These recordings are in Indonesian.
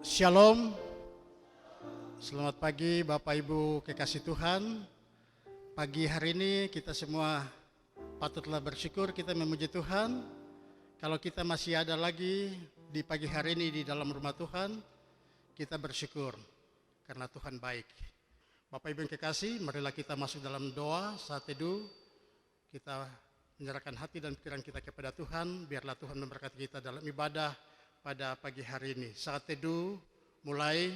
Shalom, selamat pagi Bapak Ibu kekasih Tuhan. Pagi hari ini kita semua patutlah bersyukur, kita memuji Tuhan. Kalau kita masih ada lagi di pagi hari ini di dalam rumah Tuhan, kita bersyukur karena Tuhan baik. Bapak Ibu yang kekasih, marilah kita masuk dalam doa saat teduh. Kita menyerahkan hati dan pikiran kita kepada Tuhan, biarlah Tuhan memberkati kita dalam ibadah pada pagi hari ini. Saat teduh mulai.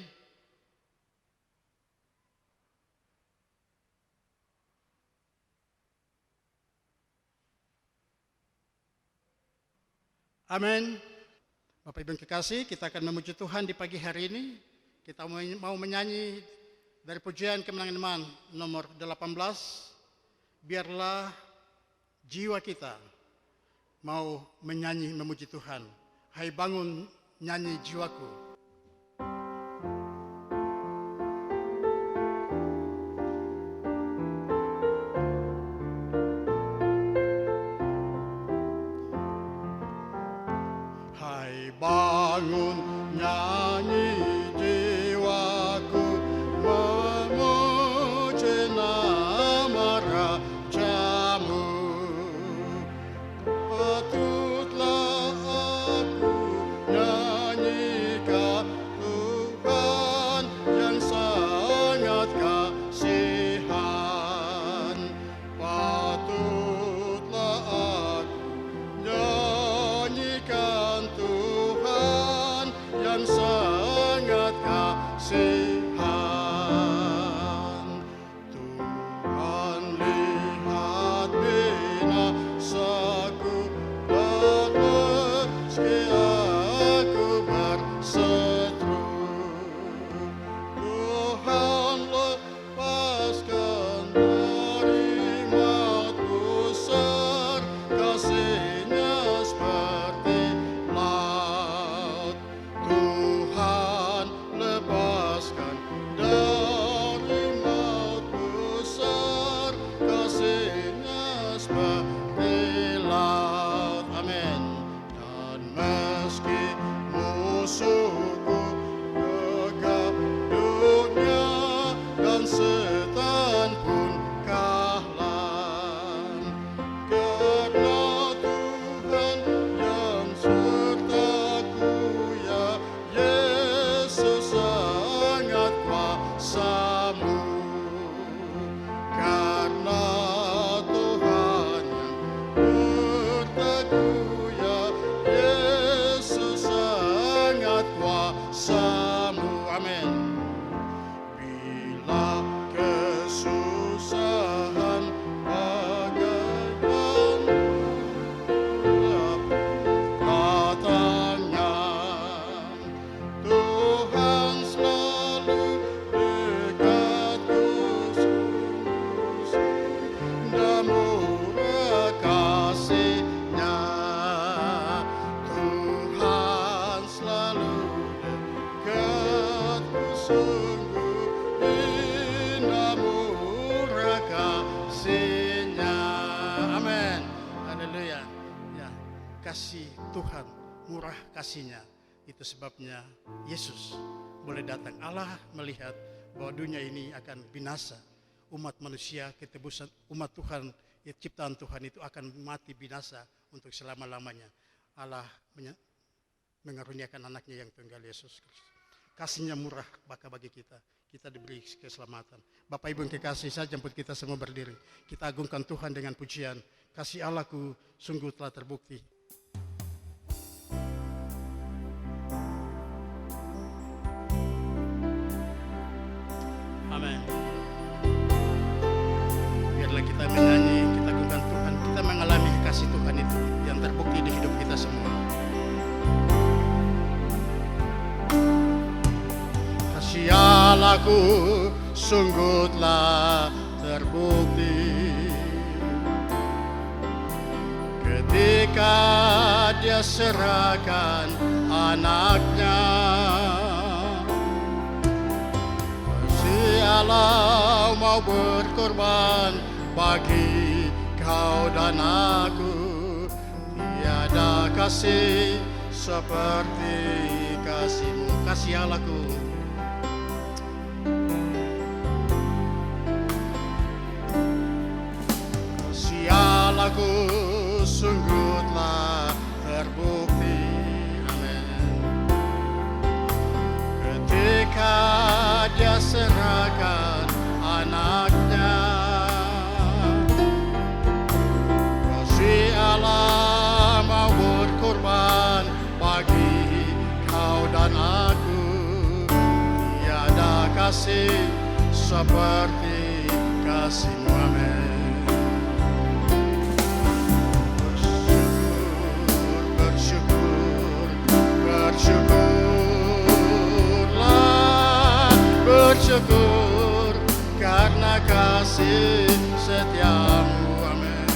Amin. Bapak Ibu yang kekasih, kita akan memuji Tuhan di pagi hari ini. Kita mau menyanyi dari pujian kemenangan iman nomor 18. Biarlah jiwa kita mau menyanyi memuji Tuhan. Hai bangun nyanyi jiwaku. Hai bangun nyanyi jiwaku, memuji nama Rajamu. Patutlah aku nyanyikan Tuhan yang sangat kasihan. Patutlah aku nyanyikan Tuhan yang sangat kasihan. Tuhan lihat binasaku dan meski aku berseteru. Tuhan lepaskan dari maut besar, kasih-Nya seperti laut. Tuhan lepaskan dari maut besar, kasih-Nya seperti laut. Amin. Dan meski musuhku gegap dunia dan setan pun kalah, karena Tuhan yang sertaku, ya Yesus sangat kuasa-Mu. Karena Tuhan yang sertaku, ya Yesus sangat kuasa-Mu. Amin. Bila kesusahan bagaikan datangnya, Tuhan selalu dekatku, sungguh dan murah kasih-Nya. Tuhan selalu dekatku, sungguh indah murah kasih-Nya. Amin. Haleluya. Ya, kasih Tuhan, murah kasih-Nya. Itu sebabnya Yesus boleh datang. Allah melihat bahwa dunia ini akan binasa. Umat manusia, ketebusan umat Tuhan, ya, ciptaan Tuhan itu akan mati binasa untuk selama-lamanya. Allah mengaruniakan anaknya yang tunggal, Yesus Kristus. Kasih-Nya murah bagi kita. Kita diberi keselamatan. Bapak Ibu yang kekasih, saya jemput kita semua berdiri. Kita agungkan Tuhan dengan pujian. Kasih Allahku sungguh telah terbukti. Amin. Biarlah kita menyanyi, kita agungkan Tuhan. Kita mengalami kasih Tuhan itu yang terbukti di hidup kita semua. Kasih Allahku sungguh telah terbukti ketika Dia serahkan anaknya. Kasih Allah mau berkorban bagi kau dan aku. Tiada kasih seperti kasih kasih-Mu, kasih Allahku. Kasih Allahku sungguh telah terbukti, amin. Ketika Dia serahkan anaknya, kasih Allah mau berkorban bagi kau dan aku. Tiada kasih seperti kasih-Mu, amin. Bersyukur karena kasih setia-Mu, amin.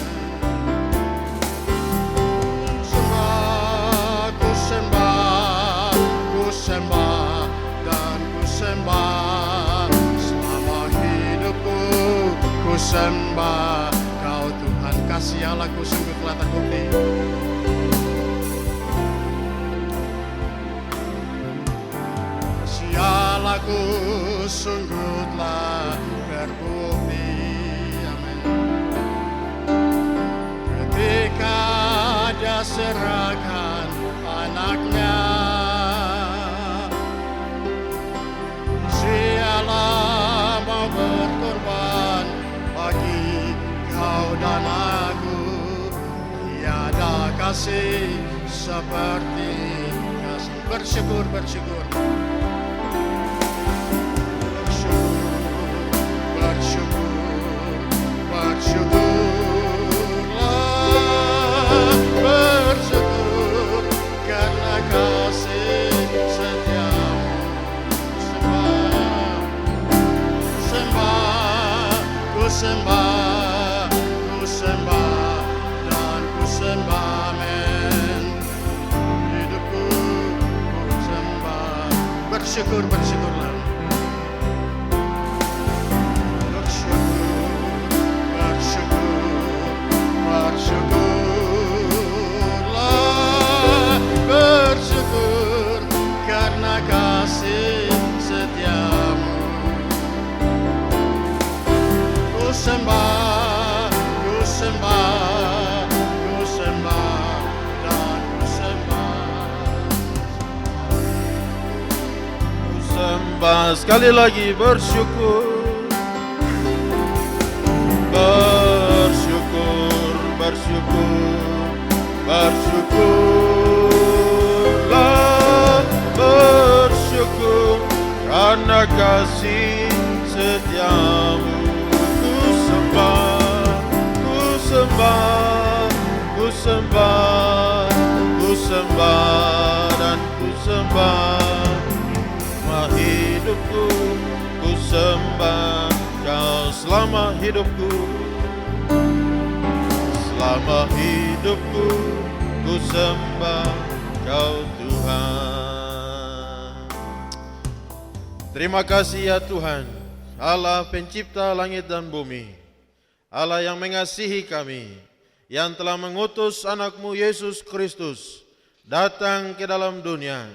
Ku sembah dan ku sembah selama hidupku. Ku sembah Kau Tuhan, kasih Allahku sungguh telah terbukti. Kasih Allahku sungguh telah terbukti, amin. Ketika Dia serahkan anaknya, si Allah mau berkorban bagi kau dan aku. Tiada kasih seperti kasih. Bersyukur, bersyukur. Bersyukur karena kasih setia-Mu. Ku sembah dan ku sembah, amin. Hidupku ku sembah. Bersyukurlah. Bersyukur karena kasih setia-Mu. Ku sembah dan ku sembah. Ku sembah sekali lagi, bersyukur. Bersyukurlah, bersyukur karena kasih setia-Mu. Ku sembah dan ku sembah. Selama hidupku ku sembah Kau, selama hidupku. Selama hidupku ku sembah Kau Tuhan. Terima kasih ya Tuhan, Allah pencipta langit dan bumi, Allah yang mengasihi kami, yang telah mengutus anak-Mu Yesus Kristus datang ke dalam dunia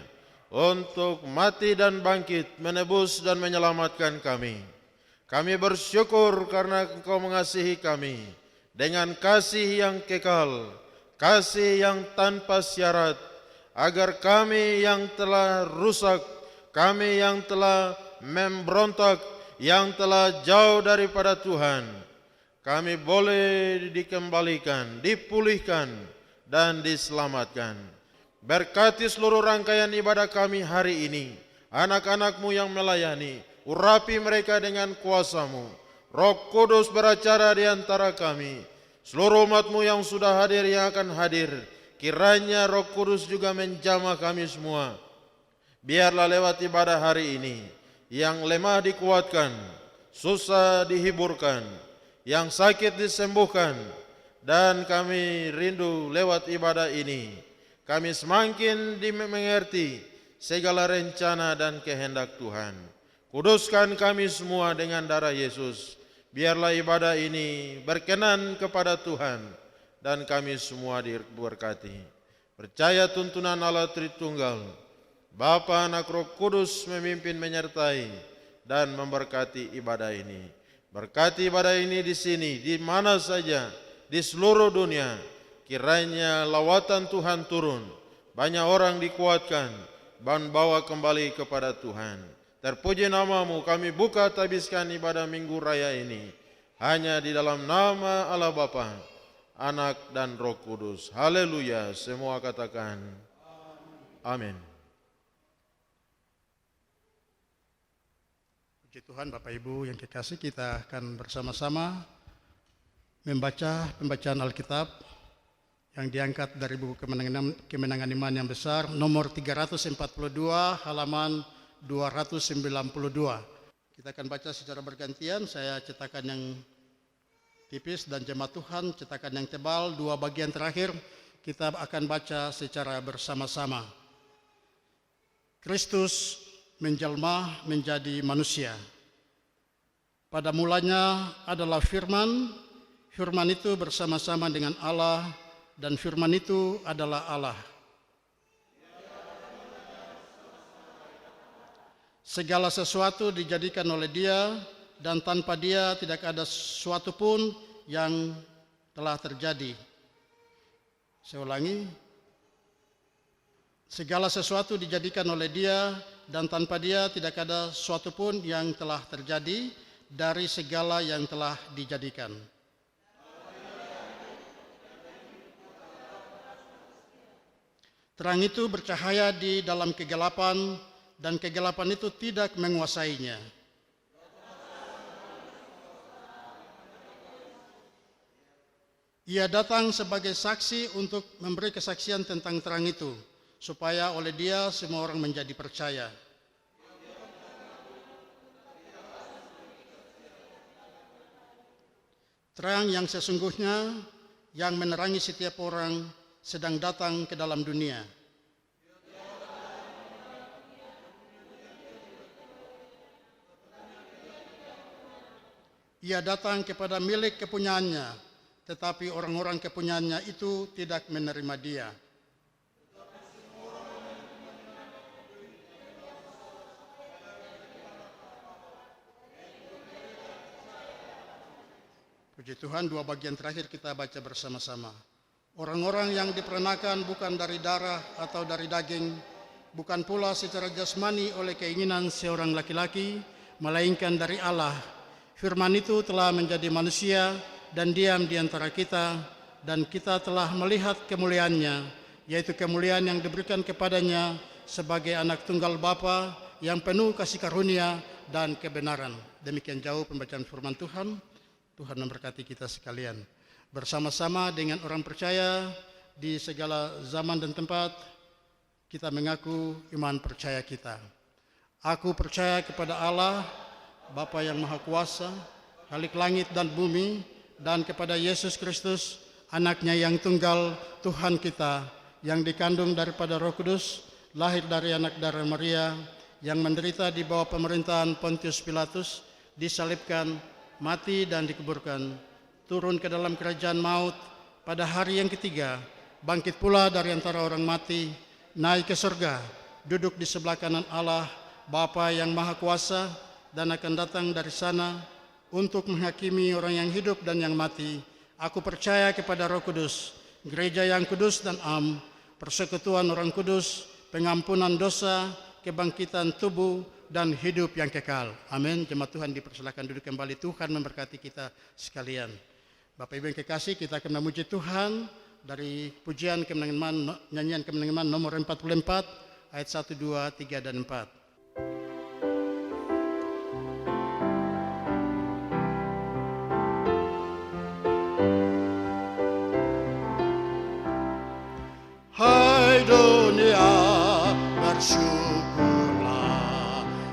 untuk mati dan bangkit, menebus dan menyelamatkan kami. Kami bersyukur karena Engkau mengasihi kami dengan kasih yang kekal, kasih yang tanpa syarat, agar kami yang telah rusak, kami yang telah memberontak, yang telah jauh daripada Tuhan, kami boleh dikembalikan, dipulihkan, dan diselamatkan. Berkati seluruh rangkaian ibadah kami hari ini, anak-anak-Mu yang melayani, urapi mereka dengan kuasa-Mu. Roh Kudus beracara di antara kami. Seluruh umat-Mu yang sudah hadir, yang akan hadir, kiranya Roh Kudus juga menjamah kami semua. Biarlah lewat ibadah hari ini, yang lemah dikuatkan, susah dihiburkan, yang sakit disembuhkan, dan kami rindu lewat ibadah ini kami semakin mengerti segala rencana dan kehendak Tuhan. Kuduskan kami semua dengan darah Yesus. Biarlah ibadah ini berkenan kepada Tuhan dan kami semua diberkati. Percaya tuntunan Allah Tritunggal Bapa, Anak, Roh Kudus memimpin, menyertai, dan memberkati ibadah ini. Berkati ibadah ini di sini, di mana saja, di seluruh dunia. Kiranya lawatan Tuhan turun, banyak orang dikuatkan, dan bawa kembali kepada Tuhan. Terpuji namamu, kami buka habiskan ibadah Minggu Raya ini. Hanya di dalam nama Allah Bapa, Anak, dan Roh Kudus. Haleluya, semua katakan amin. Puji Tuhan, Bapak Ibu yang kekasih, kita akan bersama-sama membaca pembacaan Alkitab yang diangkat dari buku Kemenangan Iman yang Besar, nomor 342, halaman 292. Kita akan baca secara bergantian, saya cetakan yang tipis dan jemaat Tuhan cetakan yang tebal. Dua bagian terakhir kita akan baca secara bersama-sama. Kristus menjelma menjadi manusia. Pada mulanya adalah firman, firman itu bersama-sama dengan Allah, dan firman itu adalah Allah. Segala sesuatu dijadikan oleh Dia, dan tanpa Dia tidak ada sesuatu pun yang telah terjadi. Saya ulangi. Segala sesuatu dijadikan oleh Dia, dan tanpa Dia tidak ada sesuatu pun yang telah terjadi dari segala yang telah dijadikan. Terang itu bercahaya di dalam kegelapan, dan kegelapan itu tidak menguasainya. Ia datang sebagai saksi untuk memberi kesaksian tentang terang itu, supaya oleh Dia semua orang menjadi percaya. Terang yang sesungguhnya yang menerangi setiap orang sedang datang ke dalam dunia. Ia datang kepada milik kepunyaannya, tetapi orang-orang kepunyaannya itu tidak menerima Dia. Puji Tuhan, dua bagian terakhir kita baca bersama-sama. Orang-orang yang diperanakan bukan dari darah atau dari daging, bukan pula secara jasmani oleh keinginan seorang laki-laki, melainkan dari Allah. Firman itu telah menjadi manusia dan diam di antara kita, dan kita telah melihat kemuliaannya, yaitu kemuliaan yang diberikan kepadanya sebagai anak tunggal Bapa yang penuh kasih karunia dan kebenaran. Demikian jauh pembacaan firman Tuhan. Tuhan memberkati kita sekalian. Bersama-sama dengan orang percaya di segala zaman dan tempat, kita mengaku iman percaya kita. Aku percaya kepada Allah, Bapa yang Maha Kuasa, Khalik langit dan bumi, dan kepada Yesus Kristus, anaknya yang tunggal, Tuhan kita, yang dikandung daripada Roh Kudus, lahir dari anak darah Maria, yang menderita di bawah pemerintahan Pontius Pilatus, disalibkan, mati dan dikuburkan, turun ke dalam kerajaan maut, pada hari yang ketiga, bangkit pula dari antara orang mati, naik ke surga, duduk di sebelah kanan Allah, Bapa yang Maha Kuasa, dan akan datang dari sana untuk menghakimi orang yang hidup dan yang mati. Aku percaya kepada Roh Kudus, gereja yang kudus dan am, persekutuan orang kudus, pengampunan dosa, kebangkitan tubuh, dan hidup yang kekal. Amin. Jemaat Tuhan dipersilakan duduk kembali. Tuhan memberkati kita sekalian. Bapak Ibu yang kekasih, kita akan memuji Tuhan dari pujian Kemenangan Iman, nyanyian Kemenangan Iman nomor 44, ayat 1, 2, 3, dan 4. Hai dunia, bersyukurlah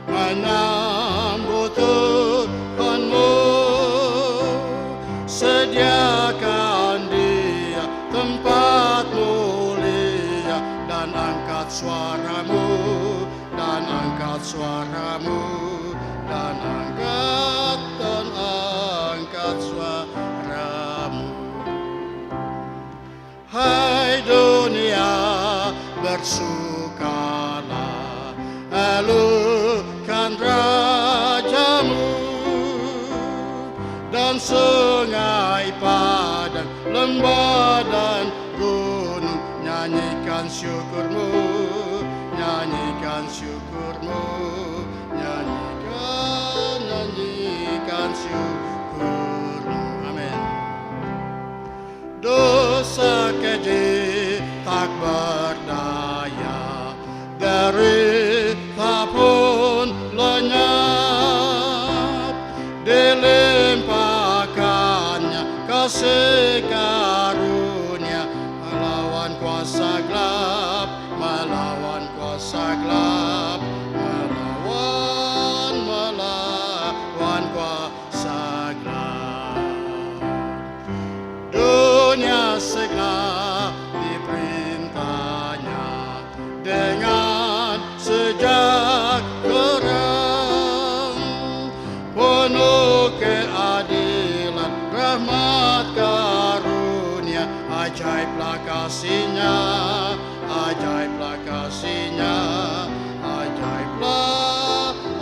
menyambut Tuhanmu. Sediakan Dia tempat mulia, dan angkat suaramu, dan angkat suaramu, dan angkat suaramu. Hai dunia, bersukalah dan rajamu, dan sungai padang, lembah dan gunung, nyanyikan syukurmu, nyanyikan syukurmu, nyanyikan syukurmu. Amin. Dosa keji tak berdaya, derita pun lenyap, dilimpahkannya kasih karunia, melawan kuasa gelap, melawan kuasa gelap, melawan kuasa gelap. Dunia segala diperintahnya dengan sejahtera, penuh keadilan, rahmat karunia, ajaiblah kasihnya, ajaiblah kasihnya,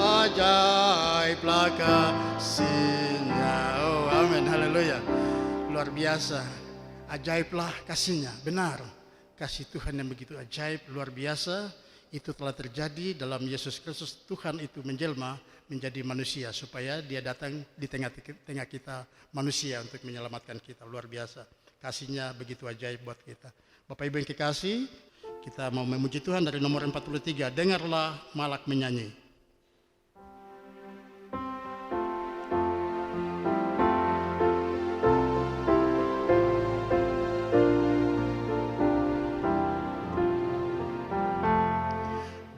ajaiblah kasihnya. Oh, amin, haleluya. Luar biasa, ajaiblah kasihnya. Benar, kasih Tuhan yang begitu ajaib, luar biasa, itu telah terjadi dalam Yesus Kristus. Tuhan itu menjelma menjadi manusia supaya dia datang di tengah-tengah kita manusia untuk menyelamatkan kita. Luar biasa, kasihnya begitu ajaib buat kita. Bapak Ibu yang kekasih, kita mau memuji Tuhan dari nomor 43. Dengarlah malak menyanyi.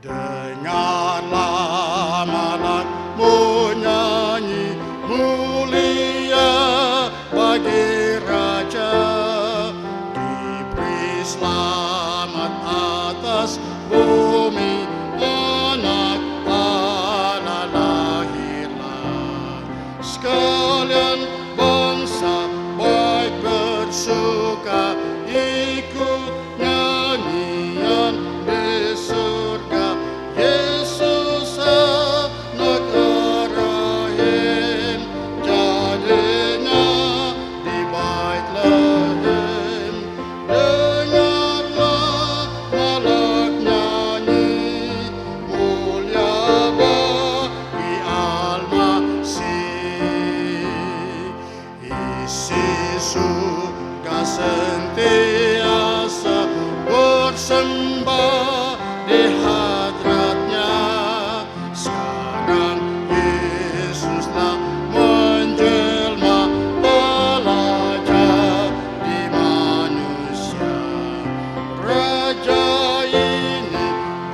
Dengarlah malak menyanyi, mulia bagi Raja, diberi selamat atas bumi, anak Allah lahirlah. Sekalian bangsa baik bersuka, ikut nyanyian di surga. Yesus anak Rahim, jadinya di Bethlehem. Dengarlah malak nyanyi, mulia bagi Al-Masih. Isi surga sentiasa bersembah di hadratnya. Sekarang Yesuslah menjelma, belajar di manusia. Raja ini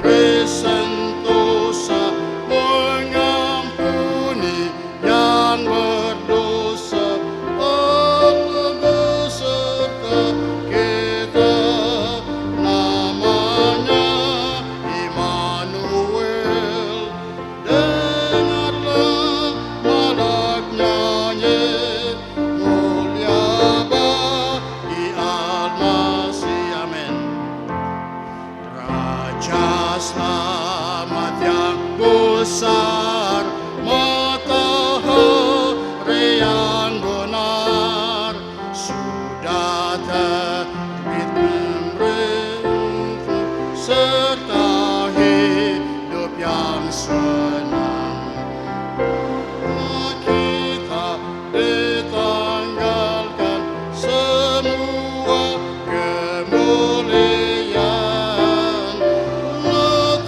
beri sentosa, mengampuni yang berdosa. Allah beserta kita, namanya Immanuel. Dengarlah malak nyanyi, mulia bagi Al-Masih. Amin. Raja selamat yang besar, matahari yang benar, sudah terbit memberi serta hidup yang senang. Kita ditanggalkan semua kemuliaan,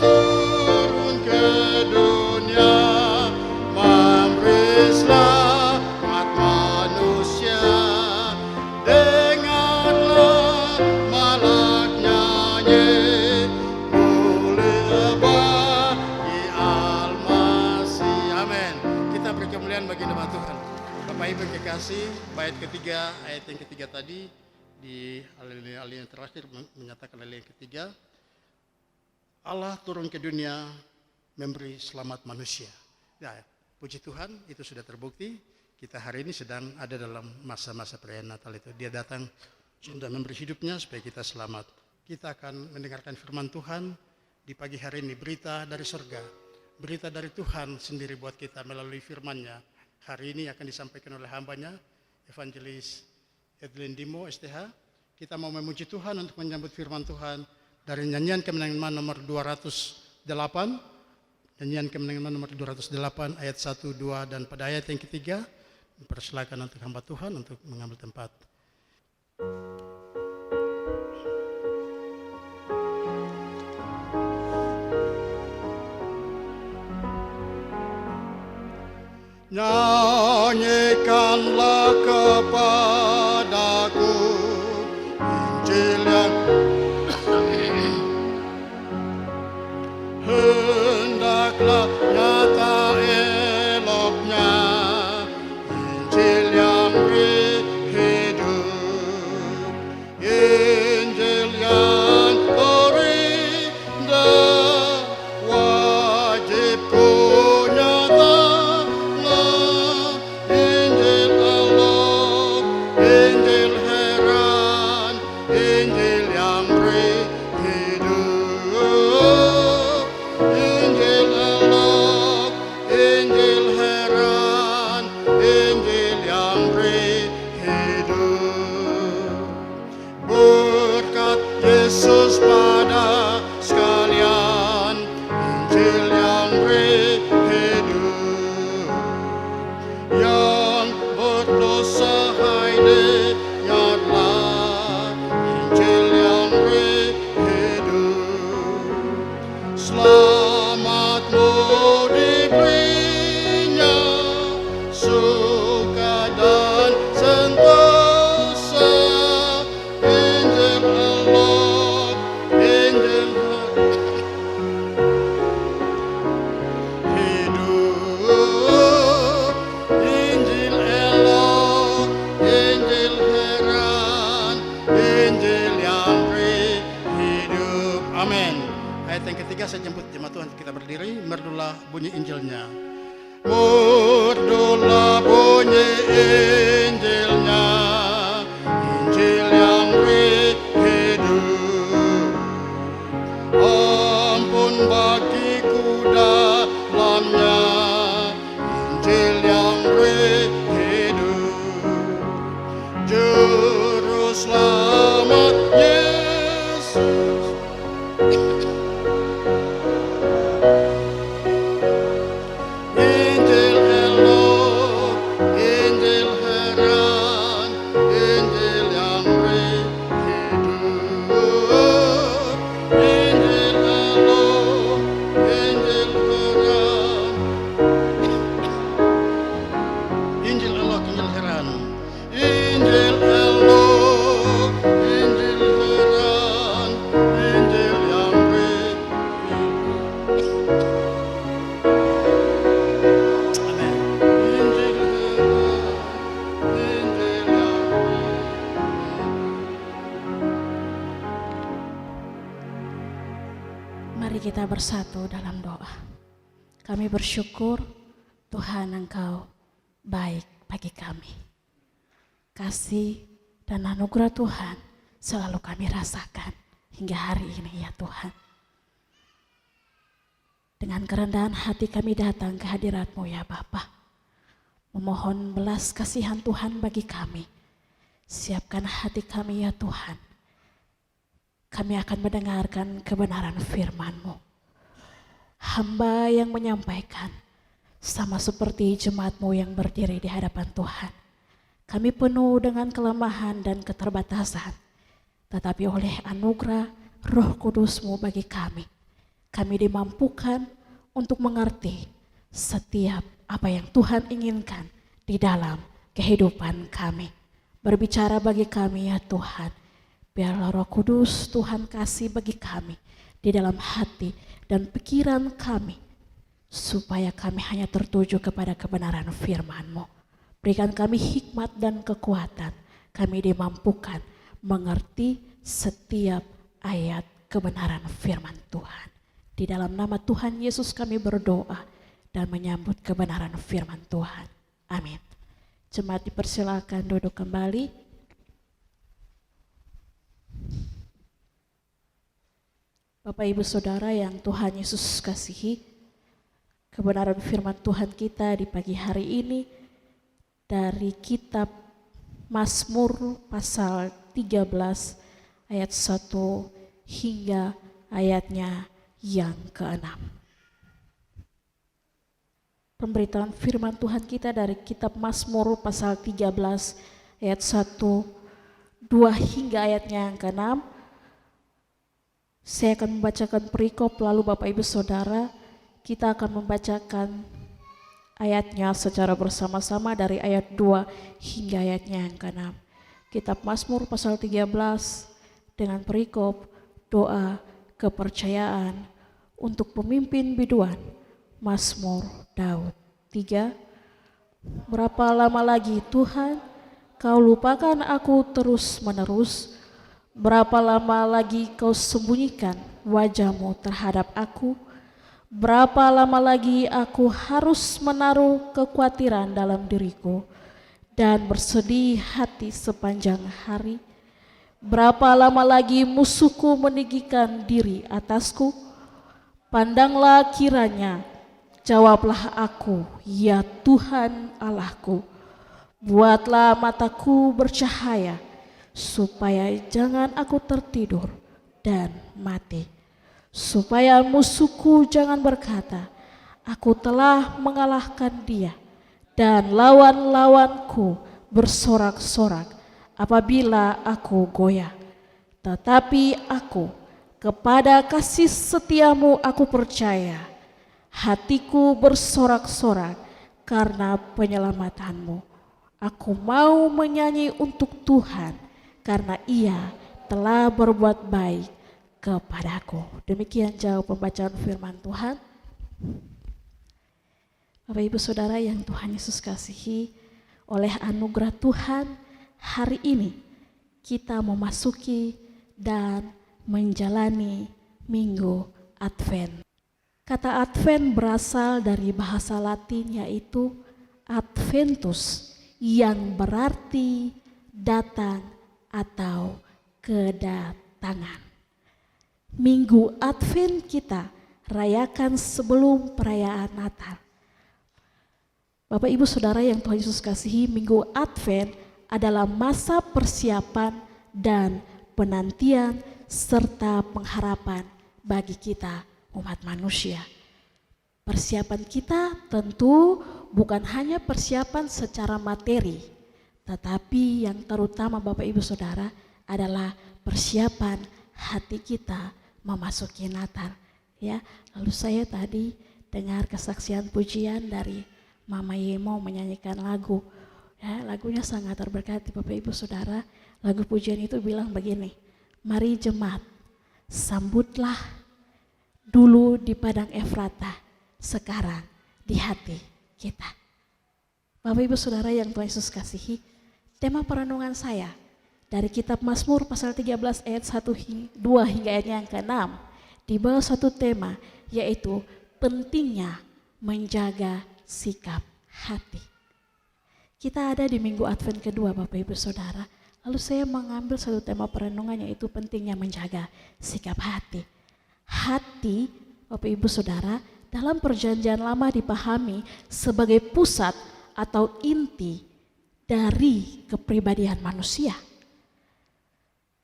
turun ke dunia, memberi selamat manusia. Dengarlah malak nyanyi, mulia bagi Al-Masih. Amin. Kita beri kemuliaan bagi nama Tuhan. Bapak Ibu yang kekasih, bait ketiga, ayat yang ketiga tadi di alinea yang terakhir menyatakan alinea yang ketiga, Allah turun ke dunia memberi selamat manusia. Ya, puji Tuhan, itu sudah terbukti. Kita hari ini sedang ada dalam masa-masa perayaan Natal itu. Dia datang sudah memberi hidupnya supaya kita selamat. Kita akan mendengarkan firman Tuhan di pagi hari ini, berita dari surga berita dari Tuhan sendiri buat kita melalui firman-Nya. Hari ini akan disampaikan oleh hambanya, Evangelis Edwin Dimo, STH. Kita mau memuji Tuhan untuk menyambut firman Tuhan dari nyanyian kemenangan nomor 208, nyanyian kemenangan nomor 208 ayat 1, 2, dan pada ayat yang ketiga, dipersilakan untuk hamba Tuhan untuk mengambil tempat. Nyanyikanlah kepadaku Injil yang hendaklah nyata eloknya, Injil yang hidup, Injil yang terindah, wajib ku nyatakan, Injil elok, Injil heran, Injil yang hidup, Injil elok, Injil heran, Injil yang hidup. Berkat Yesus pada sekalian, Injil yang hidup, yang berdosa hai dinyatlah, Injil yang hidup. Selamatmu diberinya, suka dan sentosa, Injil elok, Injil hidup, Injil elok, Injil heran, Injil yang hidup. Amin. Ayat yang ketiga saya jemput jemaat Tuhan, kita berdiri, merdulah bunyi Injilnya. Merdulah bunyi Injilnya, Injil yang hidup. Ampun bagiku dalamnya, Injil yang hidup. Juru selamat Yesus, Injil elok, Injil heran, Injil yang hidup, Injil elok, Injil heran, Injil elok, Injil heran, Injil elok, Injil heran, Injil yang Amen. Injil heran, Injil yang Mari kita bersatu dalam doa. Kami bersyukur Tuhan Engkau baik bagi kami. Kasih dan anugerah Tuhan selalu kami rasakan hingga hari ini ya Tuhan. Dengan kerendahan hati kami datang ke hadirat-Mu ya Bapa. Memohon belas kasihan Tuhan bagi kami. Siapkan hati kami ya Tuhan. Kami akan mendengarkan kebenaran firman-Mu. Hamba yang menyampaikan sama seperti jemaat-Mu yang berdiri di hadapan Tuhan. Kami penuh dengan kelemahan dan keterbatasan. Tetapi oleh anugerah Roh Kudus-Mu bagi kami dimampukan untuk mengerti setiap apa yang Tuhan inginkan di dalam kehidupan kami. Berbicara bagi kami ya Tuhan. Biarlah Roh Kudus Tuhan kasih bagi kami di dalam hati dan pikiran kami, supaya kami hanya tertuju kepada kebenaran firman-Mu. Berikan kami hikmat dan kekuatan, kami dimampukan mengerti setiap ayat kebenaran firman Tuhan. Di dalam nama Tuhan Yesus kami berdoa dan menyambut kebenaran firman Tuhan. Amin. Jemaat dipersilakan duduk kembali. Bapak Ibu Saudara yang Tuhan Yesus kasihi, kebenaran firman Tuhan kita di pagi hari ini dari kitab Mazmur pasal 13 ayat 1 hingga ayatnya yang ke-6. Pemberitaan firman Tuhan kita dari kitab Mazmur pasal 13 ayat 1, 2 hingga ayatnya yang ke-6. Saya akan membacakan perikop, lalu Bapak Ibu Saudara kita akan membacakan ayatnya secara bersama-sama dari ayat 2 hingga ayatnya yang ke-6. Kitab Mazmur pasal 13 dengan perikop doa kepercayaan untuk pemimpin biduan Mazmur Daud. 3. Berapa lama lagi Tuhan Kau lupakan aku terus-menerus? Berapa lama lagi Kau sembunyikan wajah-Mu terhadap aku? Berapa lama lagi aku harus menaruh kekhawatiran dalam diriku dan bersedih hati sepanjang hari? Berapa lama lagi musuhku meninggikan diri atasku? Pandanglah kiranya, jawablah aku, ya Tuhan Allahku. Buatlah mataku bercahaya, supaya jangan aku tertidur dan mati. Supaya musuhku jangan berkata, aku telah mengalahkan dia, dan lawan-lawanku bersorak-sorak apabila aku goyah. Tetapi aku, kepada kasih setiamu aku percaya. Hatiku bersorak-sorak karena penyelamatanmu. Aku mau menyanyi untuk Tuhan karena Ia telah berbuat baik kepadaku. Demikian jauh pembacaan firman Tuhan. Bapak Ibu Saudara yang Tuhan Yesus kasihi, oleh anugerah Tuhan hari ini kita memasuki dan menjalani Minggu Advent. Kata Advent berasal dari bahasa Latin yaitu Adventus, yang berarti datang atau kedatangan. Minggu Advent kita rayakan sebelum perayaan Natal. Bapak Ibu Saudara yang Tuhan Yesus kasihi, Minggu Advent adalah masa persiapan dan penantian serta pengharapan bagi kita umat manusia. Persiapan kita tentu bukan hanya persiapan secara materi, tetapi yang terutama Bapak Ibu Saudara adalah persiapan hati kita memasuki Natal. Ya, lalu saya tadi dengar kesaksian pujian dari Mama Yemo menyanyikan lagu. Ya, lagunya sangat terberkati Bapak Ibu Saudara. Lagu pujian itu bilang begini, mari jemaat, sambutlah dulu di padang Efrata, sekarang di hati kita. Bapak Ibu Saudara yang Tuhan Yesus kasihi, tema perenungan saya dari kitab Mazmur pasal 13 ayat 2 hingga ayat yang ke-6 di bawah satu tema yaitu pentingnya menjaga sikap hati. Kita ada di Minggu Advent kedua Bapak Ibu Saudara, lalu saya mengambil satu tema perenungan yaitu pentingnya menjaga sikap hati. Hati Bapak Ibu Saudara dalam perjanjian lama dipahami sebagai pusat atau inti dari kepribadian manusia.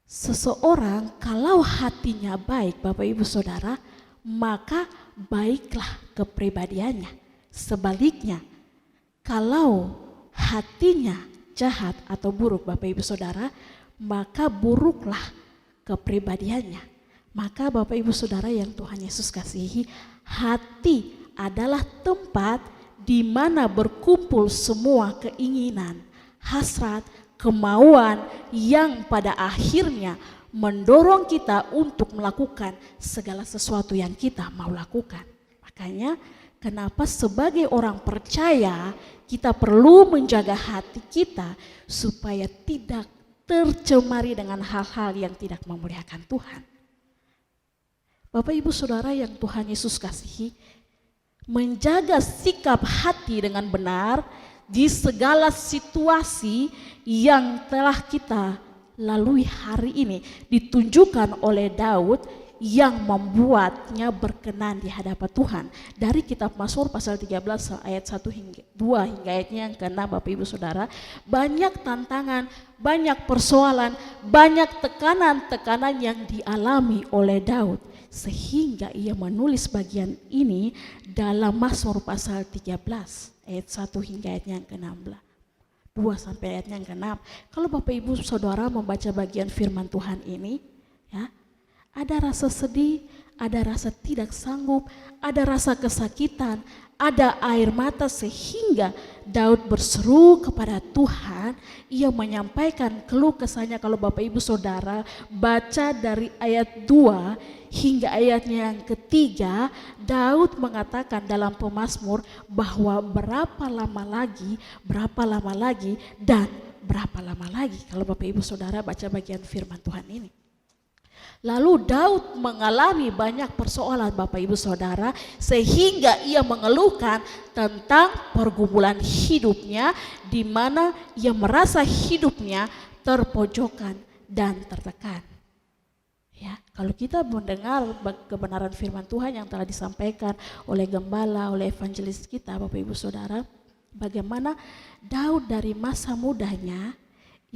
Seseorang kalau hatinya baik Bapak Ibu Saudara, maka baiklah kepribadiannya. Sebaliknya, kalau hatinya jahat atau buruk Bapak Ibu Saudara, maka buruklah kepribadiannya. Maka Bapak Ibu Saudara yang Tuhan Yesus kasihi, hati adalah tempat di mana berkumpul semua keinginan, hasrat, kemauan yang pada akhirnya mendorong kita untuk melakukan segala sesuatu yang kita mau lakukan. Makanya kenapa sebagai orang percaya kita perlu menjaga hati kita supaya tidak tercemari dengan hal-hal yang tidak memuliakan Tuhan. Bapak Ibu Saudara yang Tuhan Yesus kasihi, menjaga sikap hati dengan benar di segala situasi yang telah kita lalui hari ini ditunjukkan oleh Daud yang membuatnya berkenan di hadapan Tuhan. Dari kitab Mazmur pasal 13 ayat 1 hingga 2 hingga ayatnya yang ke-6 Bapak Ibu Saudara, banyak tantangan, banyak persoalan, banyak tekanan-tekanan yang dialami oleh Daud sehingga ia menulis bagian ini dalam Mazmur pasal 13 ayat 1 hingga ayatnya yang ke-16. 2 sampai ayatnya yang ke-6. Kalau Bapak Ibu Saudara membaca bagian firman Tuhan ini, ya, ada rasa sedih, ada rasa tidak sanggup, ada rasa kesakitan, ada air mata sehingga Daud berseru kepada Tuhan. Ia menyampaikan keluh kesahnya. Kalau Bapak Ibu Saudara baca dari ayat 2 hingga ayatnya yang ketiga, Daud mengatakan dalam pemazmur bahwa berapa lama lagi dan berapa lama lagi. Kalau Bapak Ibu Saudara baca bagian firman Tuhan ini. Lalu Daud mengalami banyak persoalan Bapak Ibu Saudara sehingga ia mengeluhkan tentang pergumulan hidupnya di mana ia merasa hidupnya terpojokan dan tertekan. Ya, kalau kita mendengar kebenaran firman Tuhan yang telah disampaikan oleh gembala, oleh evangelis kita Bapak Ibu Saudara, bagaimana Daud dari masa mudanya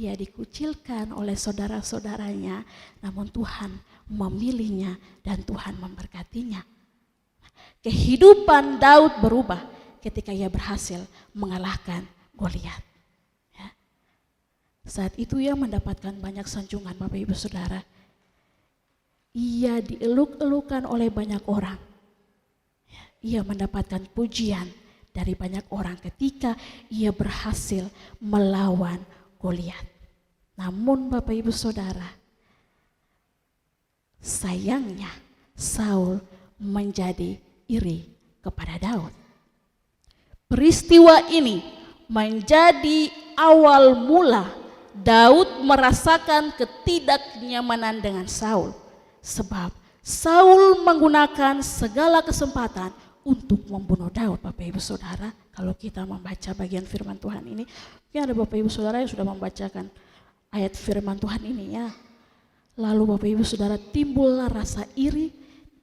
ia dikucilkan oleh saudara-saudaranya, namun Tuhan memilihnya dan Tuhan memberkatinya. Kehidupan Daud berubah ketika ia berhasil mengalahkan Goliat. Ya. Saat itu ia mendapatkan banyak sanjungan Bapak Ibu Saudara. Ia dieluk-elukan oleh banyak orang. Ya. Ia mendapatkan pujian dari banyak orang ketika ia berhasil melawan Goliat. Namun Bapak Ibu Saudara, sayangnya Saul menjadi iri kepada Daud. Peristiwa ini menjadi awal mula Daud merasakan ketidaknyamanan dengan Saul. Sebab Saul menggunakan segala kesempatan untuk membunuh Daud. Bapak Ibu Saudara, kalau kita membaca bagian firman Tuhan ini, mungkin ada Bapak Ibu Saudara yang sudah membacakan ayat firman Tuhan ini ya. Lalu Bapak Ibu Saudara timbullah rasa iri,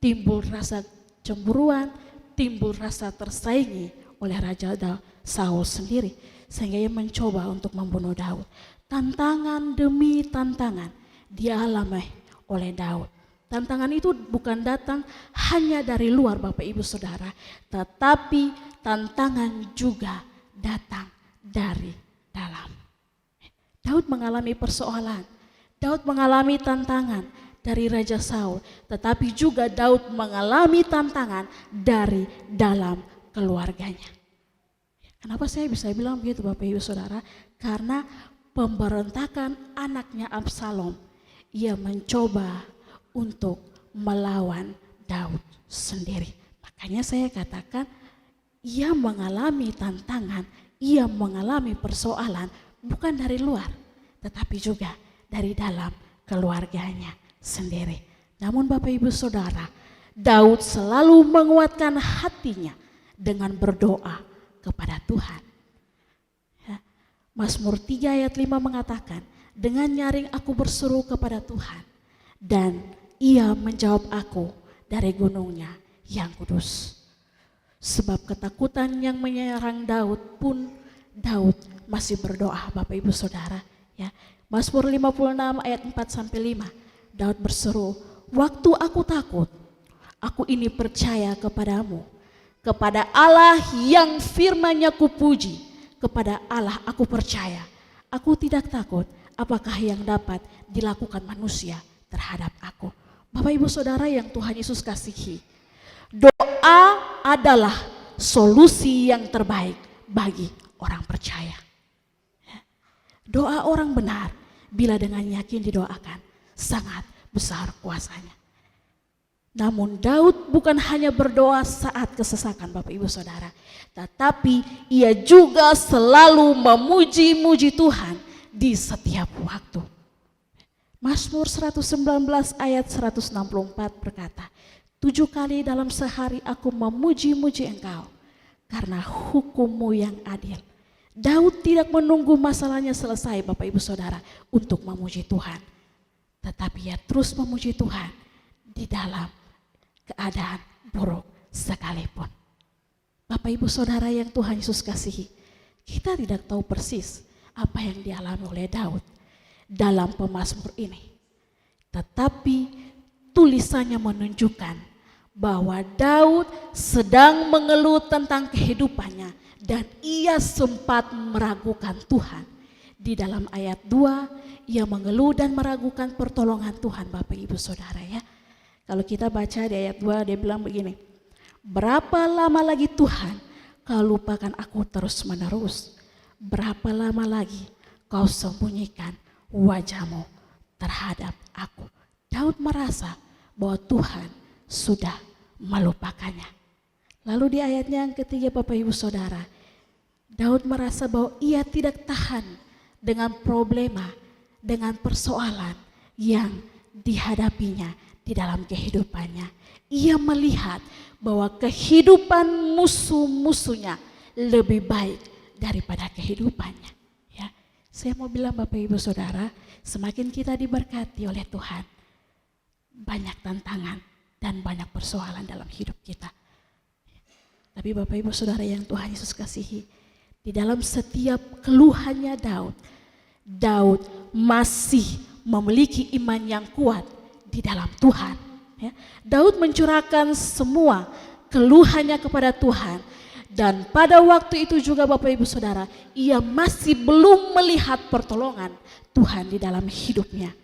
timbul rasa cemburuan, timbul rasa tersaingi oleh Raja Saul sendiri. Sehingga ia mencoba untuk membunuh Daud. Tantangan demi tantangan dialami oleh Daud. Tantangan itu bukan datang hanya dari luar Bapak Ibu Saudara, tetapi tantangan juga datang dari dalam. Daud mengalami persoalan, Daud mengalami tantangan dari Raja Saul, tetapi juga Daud mengalami tantangan dari dalam keluarganya. Kenapa saya bisa bilang begitu Bapak Ibu Saudara? Karena pemberontakan anaknya Absalom, ia mencoba untuk melawan Daud sendiri. Makanya saya katakan ia mengalami tantangan, ia mengalami persoalan bukan dari luar, tetapi juga dari dalam keluarganya sendiri. Namun Bapak Ibu Saudara, Daud selalu menguatkan hatinya dengan berdoa kepada Tuhan. Ya, Mazmur 3 ayat 5 mengatakan, dengan nyaring aku berseru kepada Tuhan dan ia menjawab aku dari gunungnya yang kudus. Sebab ketakutan yang menyerang Daud pun Daud masih berdoa Bapak Ibu Saudara. Ya, Mazmur 56 ayat 4-5 Daud berseru, waktu aku takut, aku ini percaya kepadamu. Kepada Allah yang firman-Nya kupuji, kepada Allah aku percaya. Aku tidak takut apakah yang dapat dilakukan manusia terhadap aku. Bapak Ibu Saudara yang Tuhan Yesus kasihi, doa adalah solusi yang terbaik bagi orang percaya. Doa orang benar bila dengan yakin didoakan sangat besar kuasanya. Namun Daud bukan hanya berdoa saat kesesakan Bapak Ibu Saudara, tetapi ia juga selalu memuji-muji Tuhan di setiap waktu. Mazmur 119 ayat 164 berkata, 7 kali dalam sehari aku memuji-muji Engkau karena hukum-Mu yang adil. Daud tidak menunggu masalahnya selesai Bapak Ibu Saudara untuk memuji Tuhan. Tetapi ia terus memuji Tuhan di dalam keadaan buruk sekalipun. Bapak Ibu Saudara yang Tuhan Yesus kasihi, kita tidak tahu persis apa yang dialami oleh Daud dalam pemazmur ini. Tetapi tulisannya menunjukkan bahwa Daud sedang mengeluh tentang kehidupannya dan ia sempat meragukan Tuhan. Di dalam ayat 2 ia mengeluh dan meragukan pertolongan Tuhan, Bapak Ibu Saudara ya. Kalau kita baca di ayat 2 dia bilang begini, berapa lama lagi Tuhan kau lupakan aku terus menerus? Berapa lama lagi kau sembunyikan wajahmu terhadap aku? Daud merasa bahwa Tuhan sudah melupakannya. Lalu di ayatnya yang ketiga Bapak Ibu Saudara, Daud merasa bahwa ia tidak tahan dengan problema, dengan persoalan yang dihadapinya di dalam kehidupannya. Ia melihat bahwa kehidupan musuh-musuhnya lebih baik daripada kehidupannya. Ya, saya mau bilang Bapak Ibu Saudara, semakin kita diberkati oleh Tuhan, banyak tantangan dan banyak persoalan dalam hidup kita. Tapi Bapak Ibu Saudara yang Tuhan Yesus kasihi, di dalam setiap keluhannya Daud masih memiliki iman yang kuat di dalam Tuhan. Ya. Daud mencurahkan semua keluhannya kepada Tuhan. Dan pada waktu itu juga Bapak Ibu Saudara, ia masih belum melihat pertolongan Tuhan di dalam hidupnya.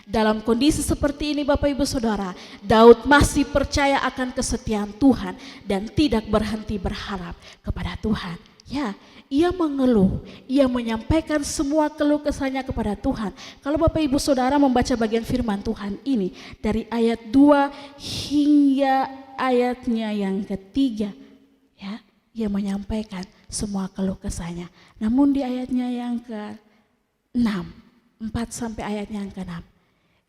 Dalam kondisi seperti ini Bapak Ibu Saudara, Daud masih percaya akan kesetiaan Tuhan dan tidak berhenti berharap kepada Tuhan. Ya, ia mengeluh, ia menyampaikan semua keluh kesahnya kepada Tuhan. Kalau Bapak Ibu Saudara membaca bagian firman Tuhan ini dari ayat 2 hingga ayatnya yang ketiga, ya, ia menyampaikan semua keluh kesahnya. Namun di ayatnya yang ke-6, 4 sampai ayatnya yang ke-6,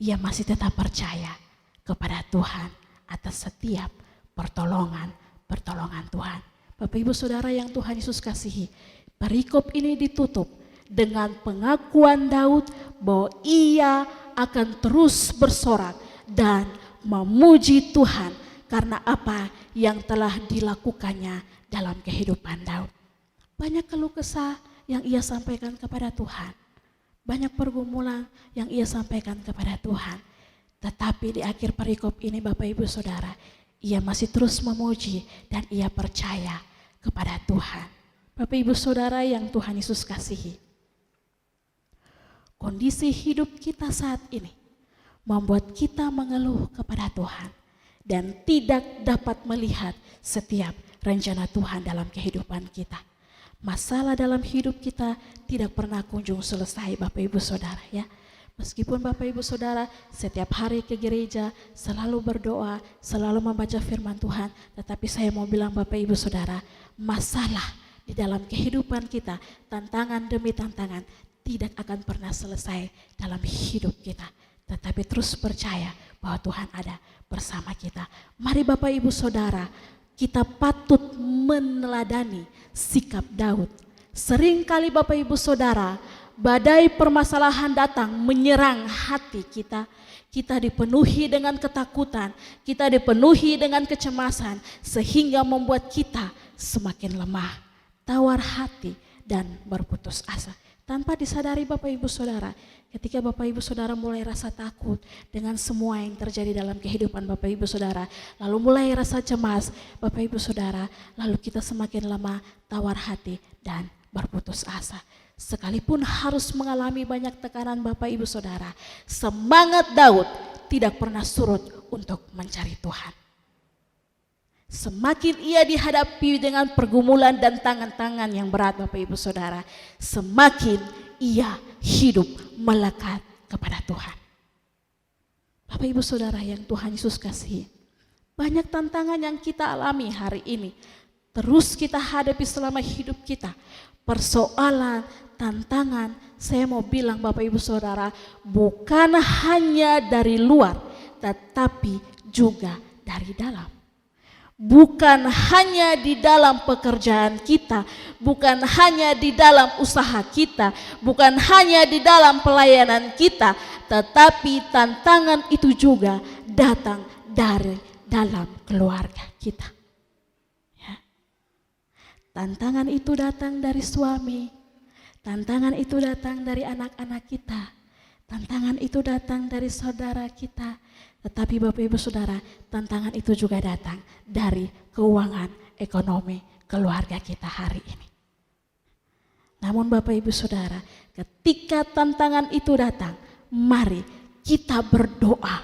ia masih tetap percaya kepada Tuhan atas setiap pertolongan Tuhan. Bapak Ibu Saudara yang Tuhan Yesus kasihi, perikop ini ditutup dengan pengakuan Daud bahwa ia akan terus bersorak dan memuji Tuhan karena apa yang telah dilakukannya dalam kehidupan Daud. Banyak keluh kesah yang ia sampaikan kepada Tuhan. Banyak pergumulan yang ia sampaikan kepada Tuhan. Tetapi di akhir perikop ini Bapak Ibu Saudara, ia masih terus memuji dan ia percaya kepada Tuhan. Bapak Ibu Saudara yang Tuhan Yesus kasihi, kondisi hidup kita saat ini membuat kita mengeluh kepada Tuhan dan tidak dapat melihat setiap rencana Tuhan dalam kehidupan kita. Masalah dalam hidup kita tidak pernah kunjung selesai Bapak Ibu Saudara ya. Meskipun Bapak Ibu Saudara setiap hari ke gereja, selalu berdoa, selalu membaca firman Tuhan, tetapi saya mau bilang Bapak Ibu Saudara, masalah di dalam kehidupan kita, tantangan demi tantangan tidak akan pernah selesai dalam hidup kita. Tetapi terus percaya bahwa Tuhan ada bersama kita. Mari Bapak Ibu Saudara, kita patut meneladani sikap Daud. Seringkali Bapak Ibu Saudara, badai permasalahan datang menyerang hati kita. Kita dipenuhi dengan ketakutan, kita dipenuhi dengan kecemasan, sehingga membuat kita semakin lemah, tawar hati, dan berputus asa. Tanpa disadari Bapak Ibu Saudara, ketika Bapak Ibu Saudara mulai rasa takut dengan semua yang terjadi dalam kehidupan Bapak Ibu Saudara, lalu mulai rasa cemas Bapak Ibu Saudara, lalu kita semakin lemah, tawar hati, dan berputus asa. Sekalipun harus mengalami banyak tekanan Bapak Ibu Saudara, semangat Daud tidak pernah surut untuk mencari Tuhan. Semakin ia dihadapi dengan pergumulan dan tangan-tangan yang berat Bapak Ibu Saudara, semakin ia hidup melekat kepada Tuhan. Bapak Ibu Saudara yang Tuhan Yesus kasihi, banyak tantangan yang kita alami hari ini, terus kita hadapi selama hidup kita. Persoalan, tantangan, saya mau bilang Bapak Ibu Saudara, bukan hanya dari luar, tetapi juga dari dalam. Bukan hanya di dalam pekerjaan kita, bukan hanya di dalam usaha kita, bukan hanya di dalam pelayanan kita, tetapi tantangan itu juga datang dari dalam keluarga kita. Ya. Tantangan itu datang dari suami, tantangan itu datang dari anak-anak kita, tantangan itu datang dari saudara kita. Tetapi Bapak Ibu Saudara, tantangan itu juga datang dari keuangan ekonomi keluarga kita hari ini. Namun Bapak Ibu Saudara, ketika tantangan itu datang, mari kita berdoa,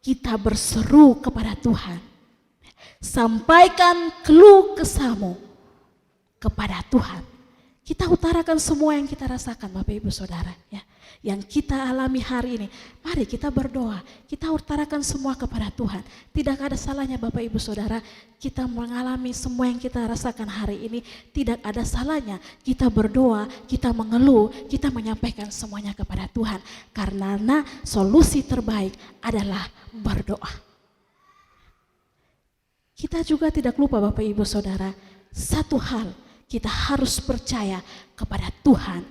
kita berseru kepada Tuhan. Sampaikan keluh kesahmu kepada Tuhan. Kita utarakan semua yang kita rasakan Bapak Ibu Saudara, ya, yang kita alami hari ini. Mari kita berdoa, kita utarakan semua kepada Tuhan. Tidak ada salahnya Bapak Ibu Saudara, kita mengalami semua yang kita rasakan hari ini. Tidak ada salahnya kita berdoa, kita mengeluh, kita menyampaikan semuanya kepada Tuhan. Karena solusi terbaik adalah berdoa. Kita juga tidak lupa Bapak Ibu Saudara, satu hal, kita harus percaya kepada Tuhan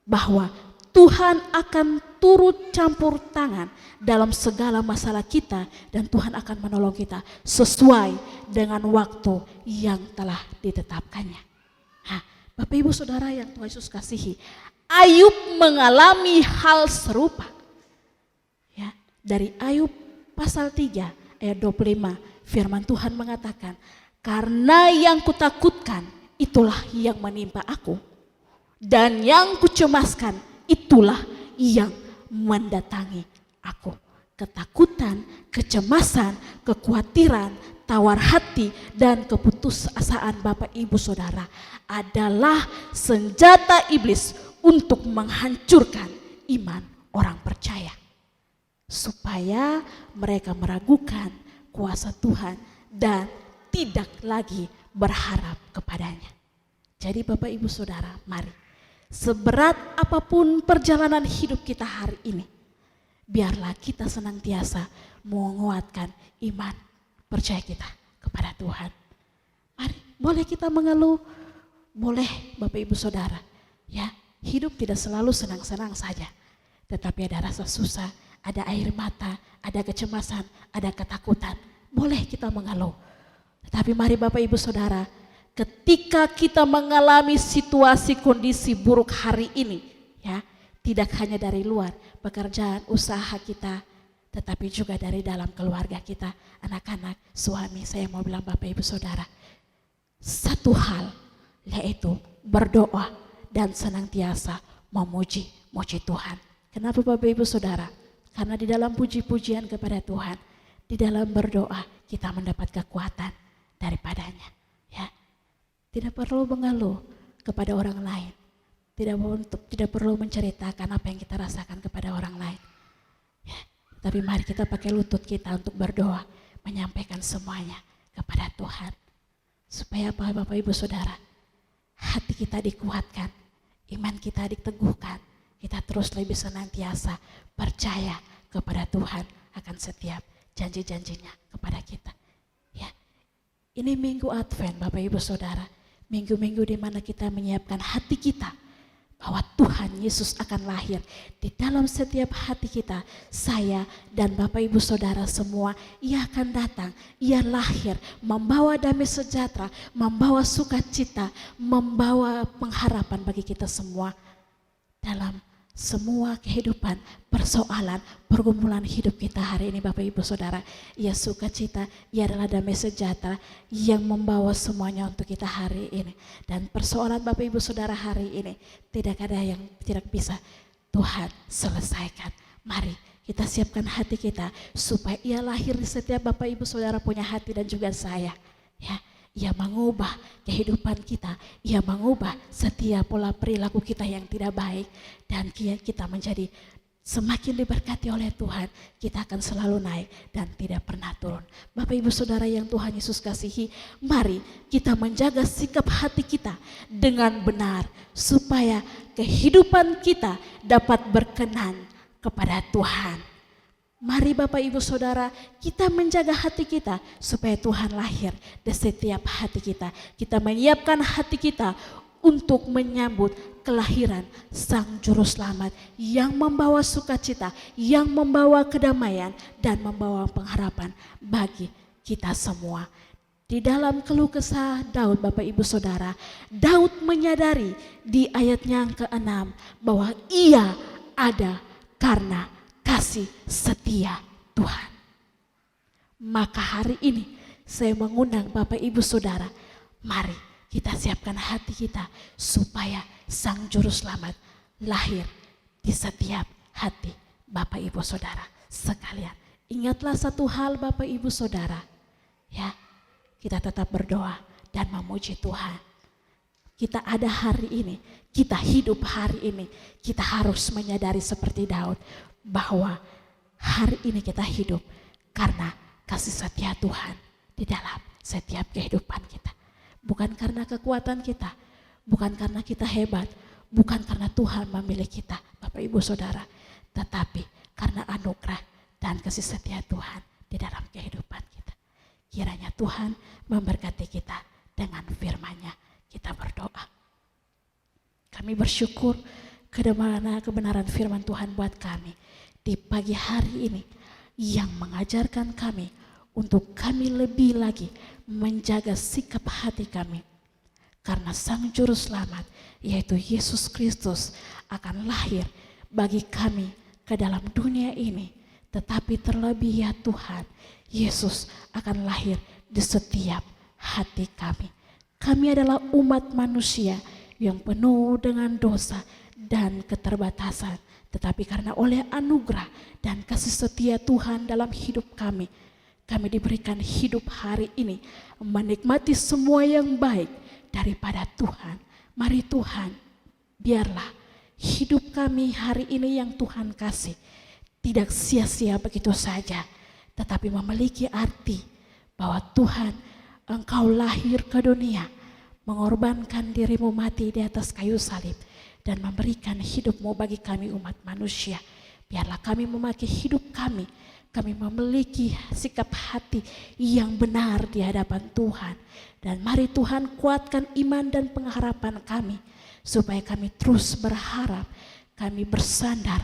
bahwa Tuhan akan turut campur tangan dalam segala masalah kita dan Tuhan akan menolong kita sesuai dengan waktu yang telah ditetapkannya. Nah, Bapak Ibu Saudara yang Tuhan Yesus kasihi, Ayub mengalami hal serupa. Ya, dari Ayub pasal 3 ayat 25 firman Tuhan mengatakan, karena yang kutakutkan itulah yang menimpa aku, dan yang kucemaskan itulah yang mendatangi aku. Ketakutan, kecemasan, kekhawatiran, tawar hati, dan keputusasaan Bapak Ibu Saudara adalah senjata iblis untuk menghancurkan iman orang percaya, supaya mereka meragukan kuasa Tuhan dan tidak lagi berharap kepadanya. Jadi Bapak Ibu Saudara, mari seberat apapun perjalanan hidup kita hari ini, biarlah kita senantiasa menguatkan iman percaya kita kepada Tuhan. Mari, boleh kita mengeluh, boleh Bapak Ibu Saudara, ya, hidup tidak selalu senang-senang saja, tetapi ada rasa susah, ada air mata, ada kecemasan, ada ketakutan, boleh kita mengeluh. Tetapi mari Bapak Ibu Saudara, ketika kita mengalami situasi kondisi buruk hari ini, ya, tidak hanya dari luar pekerjaan usaha kita, tetapi juga dari dalam keluarga kita, anak-anak, suami, saya mau bilang Bapak Ibu Saudara, satu hal, yaitu berdoa dan senantiasa memuji Tuhan. Kenapa Bapak Ibu Saudara? Karena di dalam puji-pujian kepada Tuhan, di dalam berdoa kita mendapat kekuatan daripadanya, ya. Tidak perlu mengeluh kepada orang lain, tidak perlu menceritakan apa yang kita rasakan kepada orang lain, ya. Tapi mari kita pakai lutut kita untuk berdoa, menyampaikan semuanya kepada Tuhan, supaya apa Bapak Ibu Saudara, hati kita dikuatkan, iman kita diteguhkan, kita terus lebih senantiasa percaya kepada Tuhan akan setiap janji-janjinya kepada kita. Ini minggu Advent Bapak Ibu Saudara, minggu-minggu di mana kita menyiapkan hati kita bahwa Tuhan Yesus akan lahir di dalam setiap hati kita. Saya dan Bapak Ibu Saudara semua, Ia akan datang, Ia lahir membawa damai sejahtera, membawa sukacita, membawa pengharapan bagi kita semua dalam semua kehidupan, persoalan, pergumulan hidup kita hari ini Bapak Ibu Saudara. Ia sukacita, Ia adalah damai sejahtera yang membawa semuanya untuk kita hari ini. Dan persoalan Bapak Ibu Saudara hari ini tidak ada yang tidak bisa Tuhan selesaikan. Mari kita siapkan hati kita supaya Ia lahir di setiap Bapak Ibu Saudara punya hati dan juga saya, ya. Ia mengubah kehidupan kita, Ia mengubah setiap pola perilaku kita yang tidak baik, dan kita menjadi semakin diberkati oleh Tuhan. Kita akan selalu naik dan tidak pernah turun. Bapak Ibu Saudara yang Tuhan Yesus kasihi, mari kita menjaga sikap hati kita dengan benar supaya kehidupan kita dapat berkenan kepada Tuhan. Mari Bapak Ibu Saudara, kita menjaga hati kita supaya Tuhan lahir di setiap hati kita. Kita menyiapkan hati kita untuk menyambut kelahiran Sang Juru Selamat yang membawa sukacita, yang membawa kedamaian dan membawa pengharapan bagi kita semua. Di dalam keluh kesah Daud, Bapak Ibu Saudara, Daud menyadari di ayatnya yang ke-6 bahwa ia ada karena kasih setia Tuhan. Maka hari ini saya mengundang Bapak Ibu Saudara, mari kita siapkan hati kita supaya Sang Juru Selamat lahir di setiap hati Bapak Ibu Saudara sekalian. Ingatlah satu hal Bapak Ibu Saudara, ya, kita tetap berdoa dan memuji Tuhan. Kita ada hari ini, kita hidup hari ini, kita harus menyadari seperti Daud bahwa hari ini kita hidup karena kasih setia Tuhan di dalam setiap kehidupan kita. Bukan karena kekuatan kita, bukan karena kita hebat, bukan karena Tuhan memilih kita, Bapak Ibu Saudara, tetapi karena anugerah dan kasih setia Tuhan di dalam kehidupan kita. Kiranya Tuhan memberkati kita dengan firman-Nya. Kita berdoa. Kami bersyukur kebenaran firman Tuhan buat kami di pagi hari ini yang mengajarkan kami untuk kami lebih lagi menjaga sikap hati kami. Karena Sang Juru Selamat yaitu Yesus Kristus akan lahir bagi kami ke dalam dunia ini. Tetapi terlebih ya Tuhan, Yesus akan lahir di setiap hati kami. Kami adalah umat manusia yang penuh dengan dosa dan keterbatasan. Tetapi karena oleh anugerah dan kasih setia Tuhan dalam hidup kami, kami diberikan hidup hari ini menikmati semua yang baik daripada Tuhan. Mari Tuhan, biarlah hidup kami hari ini yang Tuhan kasih tidak sia-sia begitu saja, tetapi memiliki arti bahwa Tuhan, Engkau lahir ke dunia, mengorbankan dirimu mati di atas kayu salib, dan memberikan hidupmu bagi kami umat manusia. Biarlah kami memakai hidup kami memiliki sikap hati yang benar di hadapan Tuhan. Dan mari Tuhan kuatkan iman dan pengharapan kami, supaya kami terus berharap, kami bersandar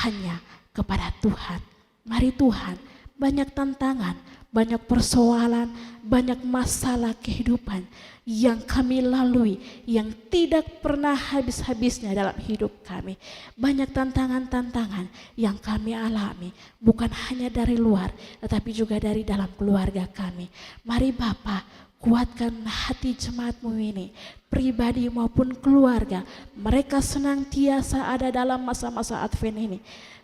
hanya kepada Tuhan. Mari Tuhan, banyak tantangan, banyak persoalan, banyak masalah kehidupan yang kami lalui yang tidak pernah habis-habisnya dalam hidup kami. Banyak tantangan-tantangan yang kami alami, bukan hanya dari luar tetapi juga dari dalam keluarga kami. Mari Bapa, kuatkan hati jemaat-Mu ini, pribadi maupun keluarga. Mereka senantiasa ada dalam masa-masa Advent ini.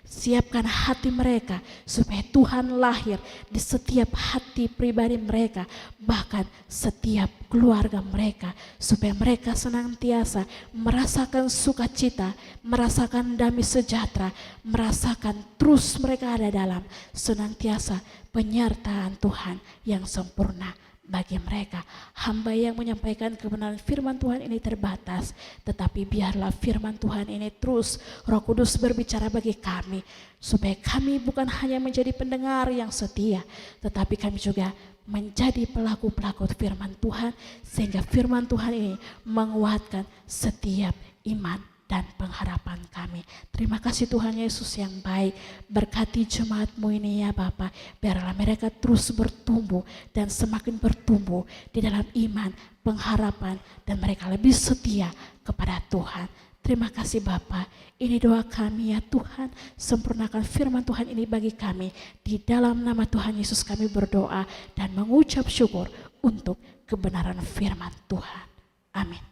Siapkan hati mereka supaya Tuhan lahir di setiap hati pribadi mereka, bahkan setiap keluarga mereka, supaya mereka senantiasa merasakan sukacita, merasakan damai sejahtera, merasakan terus mereka ada dalam senantiasa penyertaan Tuhan yang sempurna bagi mereka. Hamba yang menyampaikan kebenaran firman Tuhan ini terbatas, tetapi biarlah firman Tuhan ini terus Roh Kudus berbicara bagi kami, supaya kami bukan hanya menjadi pendengar yang setia, tetapi kami juga menjadi pelaku-pelaku firman Tuhan, sehingga firman Tuhan ini menguatkan setiap iman dan pengharapan kami. Terima kasih Tuhan Yesus yang baik. Berkati jemaat-Mu ini ya Bapa, biarlah mereka terus bertumbuh dan semakin bertumbuh di dalam iman, pengharapan, dan mereka lebih setia kepada Tuhan. Terima kasih Bapa, ini doa kami ya Tuhan, sempurnakan firman Tuhan ini bagi kami. Di dalam nama Tuhan Yesus kami berdoa dan mengucap syukur untuk kebenaran firman Tuhan. Amin.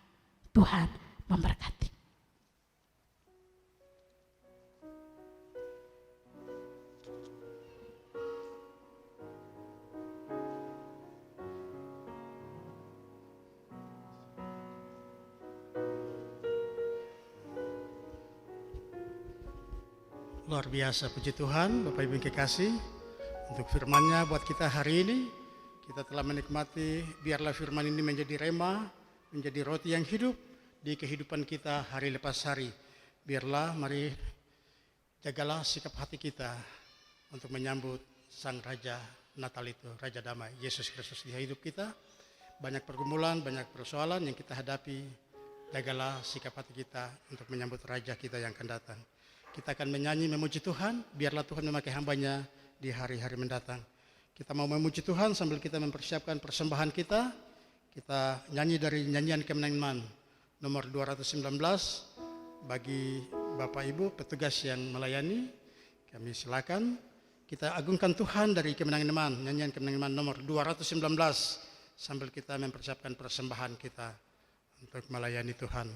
Tuhan memberkati. Luar biasa, puji Tuhan, Bapak Ibu yang kekasih, untuk firman-Nya buat kita hari ini. Kita telah menikmati, biarlah firman ini menjadi rema, menjadi roti yang hidup di kehidupan kita hari lepas hari. Biarlah, mari jagalah sikap hati kita untuk menyambut Sang Raja Natal itu, Raja Damai, Yesus Kristus di hidup kita. Banyak pergumulan, banyak persoalan yang kita hadapi, jagalah sikap hati kita untuk menyambut Raja kita yang akan datang. Kita akan menyanyi memuji Tuhan, biarlah Tuhan memakai hambanya di hari-hari mendatang. Kita mau memuji Tuhan sambil kita mempersiapkan persembahan kita. Kita nyanyi dari nyanyian Kemenangan nomor 219. Bagi Bapak Ibu petugas yang melayani, kami silakan. Kita agungkan Tuhan dari Kemenangan Iman, nyanyian Kemenangan Iman nomor 219 sambil kita mempersiapkan persembahan kita untuk melayani Tuhan.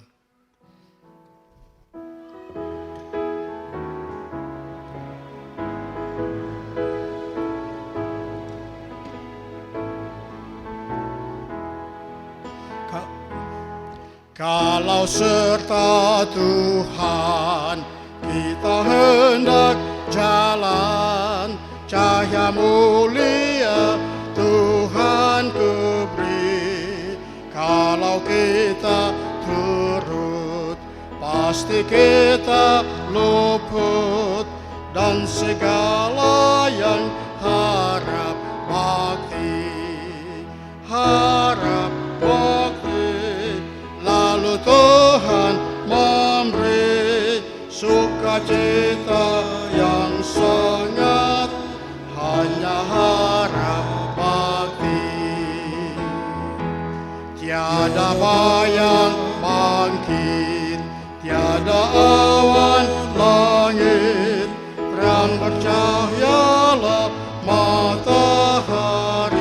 Kalau serta Tuhan kita hendak jalan, cahaya mulia Tuhan ku beri. Kalau kita turut, pasti kita luput dan segala yang harap bakti. Harap bakti, lalu Tuhan memberi sukacita yang sangat, hanya harap bakti. Tiada bayang bangkit, tiada awan langit, terang bercahayalah matahari.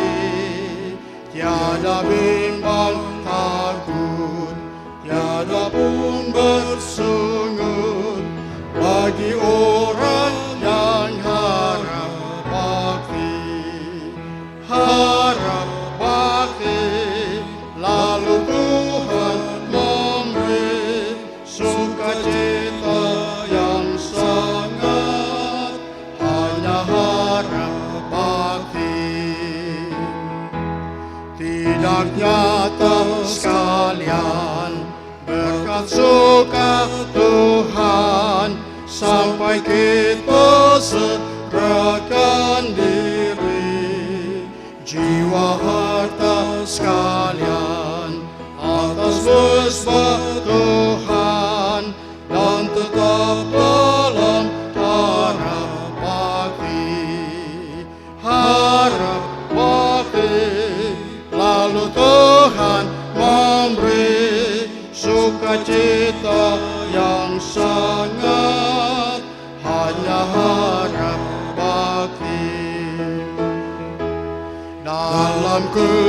Tiada bimbang takut, tiada pun bersungut bagi orang yang harap bakti. Harap bakti, lalu Tuhan memberi sukacita yang sangat, hanya harap bakti. Tidak nyata sekalian berkat suka Tuhan, sampai kita serahkan diri, jiwa harta sekalian atas mesbah Tuhan, dan tetap dalam harap bakti. Harap bakti, lalu Tuhan memberi sukacita yang sangat, hanya harap bakti. Dalam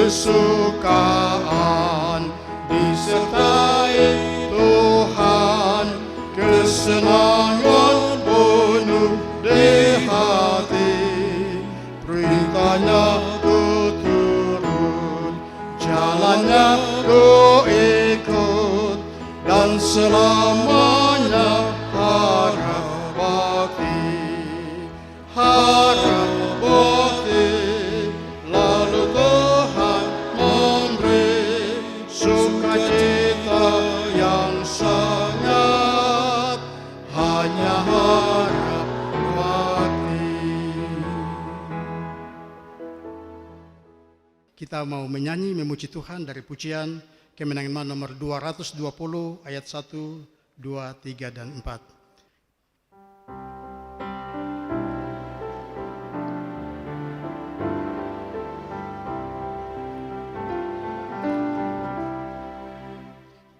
kesukaan disertai Tuhan, kesenangan penuh di hati. Perintahnya ku turut, jalannya ku ikut, dan selamanya harap bakti. Harap bakti, lalu Tuhan memberi sukacita yang sangat, hanya harap bakti. Kita mau menyanyi memuji Tuhan dari pujian Kemenangan Iman nomor 220 ayat 1, 2, 3, dan 4.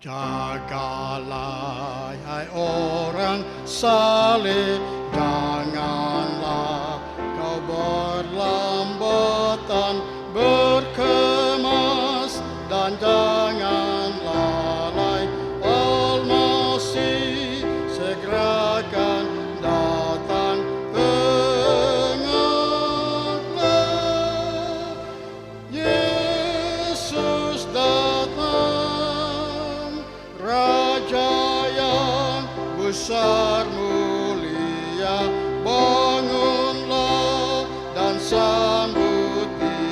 Jagalah hai orang saleh, janganlah kau berlambatan berkemas, dan jangan lalai Al-Masih segerakan datang. Ingatlah Yesus datang, Raja yang besar mulia. Bangunlah dan sambut Dia.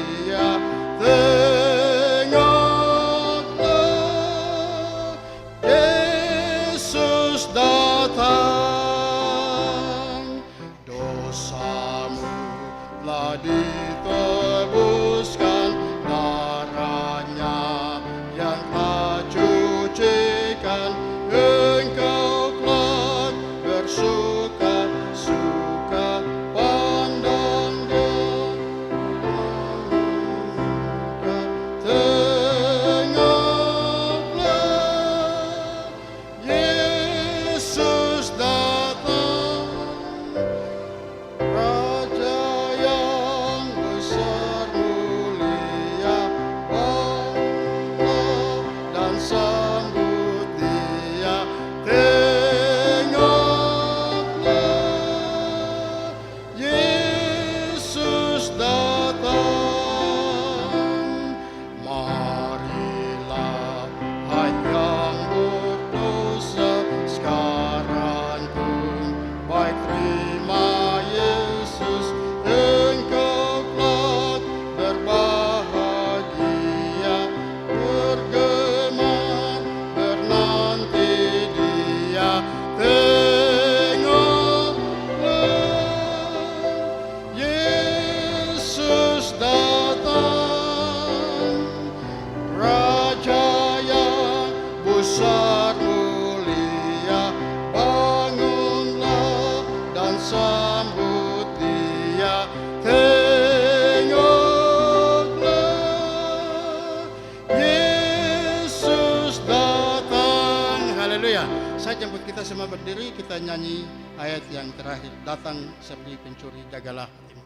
Haleluya. Saya jemput kita semua berdiri, kita nyanyi ayat yang terakhir. Datang seperti pencuri, jagalah hatimu.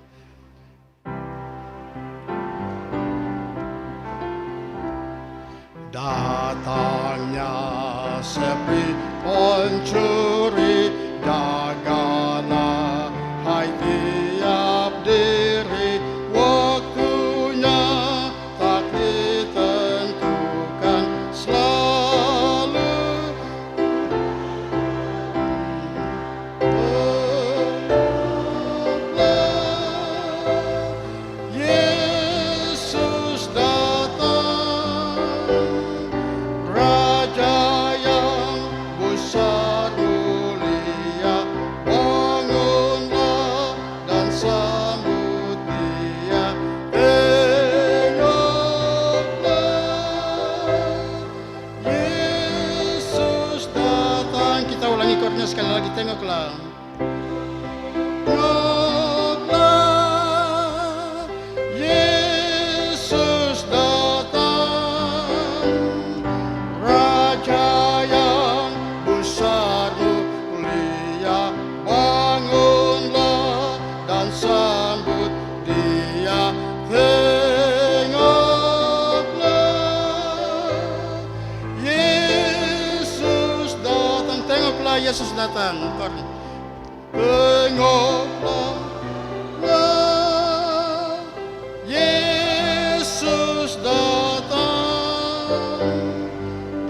Datangnya seperti pencuri, jagalah hai tiap diri. Waktunya tak ditentukan selalu. Yesus datang, Raja yang besar mulia, bangunlah dan sambut Dia. Tengoklah, Yesus datang. Kita ulangi chordnya sekali lagi, tengoklah. Tengoklah, Yesus datang, Raja yang besar mulia, bangunlah dan sambut Dia. Tengoklah, Yesus datang. Tengoklah, Yesus datang. Tengoklah, Yesus datang,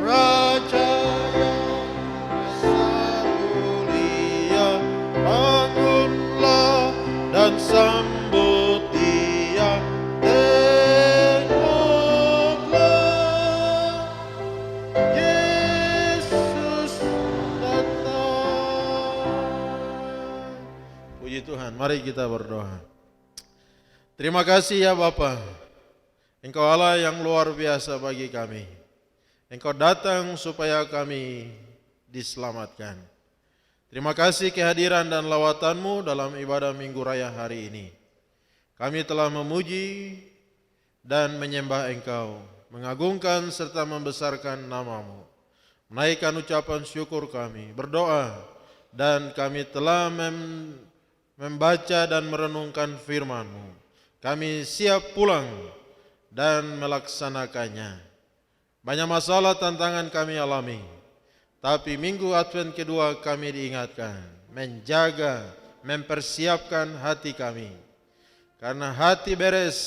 Raja yang besar mulia, bangunlah dan sambut Dia. Tengoklah, Yesus datang. Puji Tuhan, mari kita berdoa. Terima kasih ya Bapa, Engkau Allah yang luar biasa bagi kami. Engkau datang supaya kami diselamatkan. Terima kasih kehadiran dan lawatan-Mu dalam ibadah Minggu Raya hari ini. Kami telah memuji dan menyembah Engkau, mengagungkan serta membesarkan nama-Mu, menaikkan ucapan syukur kami, berdoa, dan kami telah membaca dan merenungkan firman-Mu. Kami siap pulang dan melaksanakannya. Banyak masalah tantangan kami alami, tapi minggu Advent kedua kami diingatkan, menjaga, mempersiapkan hati kami. Karena hati beres,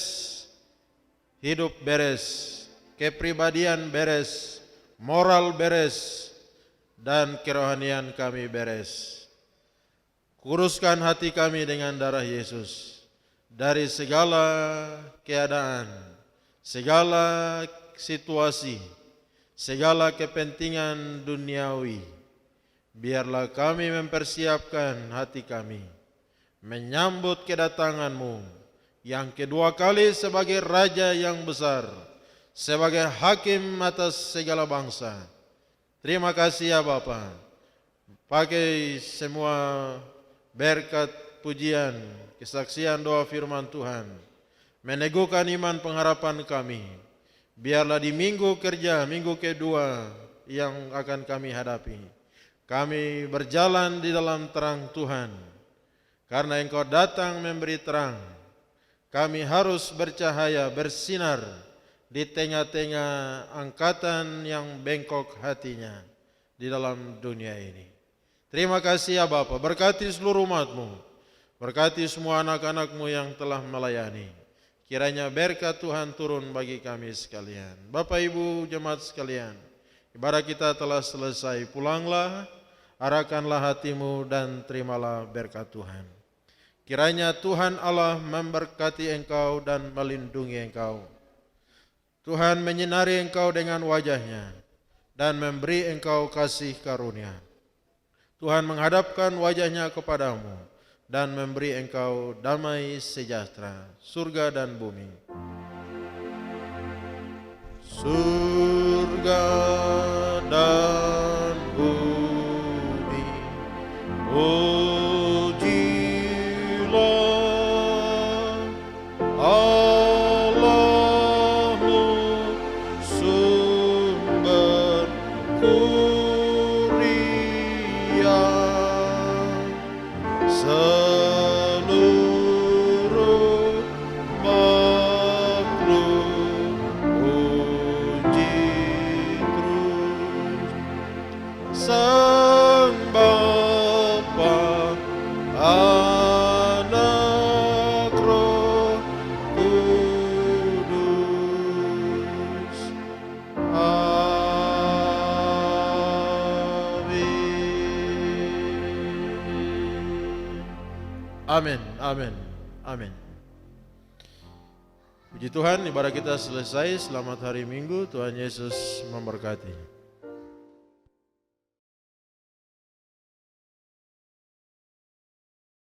hidup beres, kepribadian beres, moral beres, dan kerohanian kami beres. Kuruskan hati kami dengan darah Yesus. Dari segala keadaan, segala situasi, segala kepentingan duniawi, biarlah kami mempersiapkan hati kami, menyambut kedatangan-Mu yang kedua kali sebagai Raja yang besar, sebagai hakim atas segala bangsa. Terima kasih ya Bapa. Pakai semua berkat pujian, kesaksian doa firman Tuhan, meneguhkan iman pengharapan kami. Biarlah di minggu kerja, minggu kedua yang akan kami hadapi, kami berjalan di dalam terang Tuhan. Karena Engkau datang memberi terang, kami harus bercahaya, bersinar di tengah-tengah angkatan yang bengkok hatinya di dalam dunia ini. Terima kasih ya Bapa, berkati seluruh umat-Mu. Berkati semua anak-anak-Mu yang telah melayani. Kiranya berkat Tuhan turun bagi kami sekalian. Bapak Ibu jemaat sekalian, ibadah kita telah selesai. Pulanglah, arahkanlah hatimu dan terimalah berkat Tuhan. Kiranya Tuhan Allah memberkati engkau dan melindungi engkau. Tuhan menyinari engkau dengan wajah-Nya dan memberi engkau kasih karunia. Tuhan menghadapkan wajah-Nya kepadamu dan memberi engkau damai sejahtera, surga dan bumi. Surga dan bumi, pujilah Allahmu sumber kurnia. Amin, amin, amin. Puji Tuhan, ibadah kita selesai. Selamat hari Minggu, Tuhan Yesus memberkati.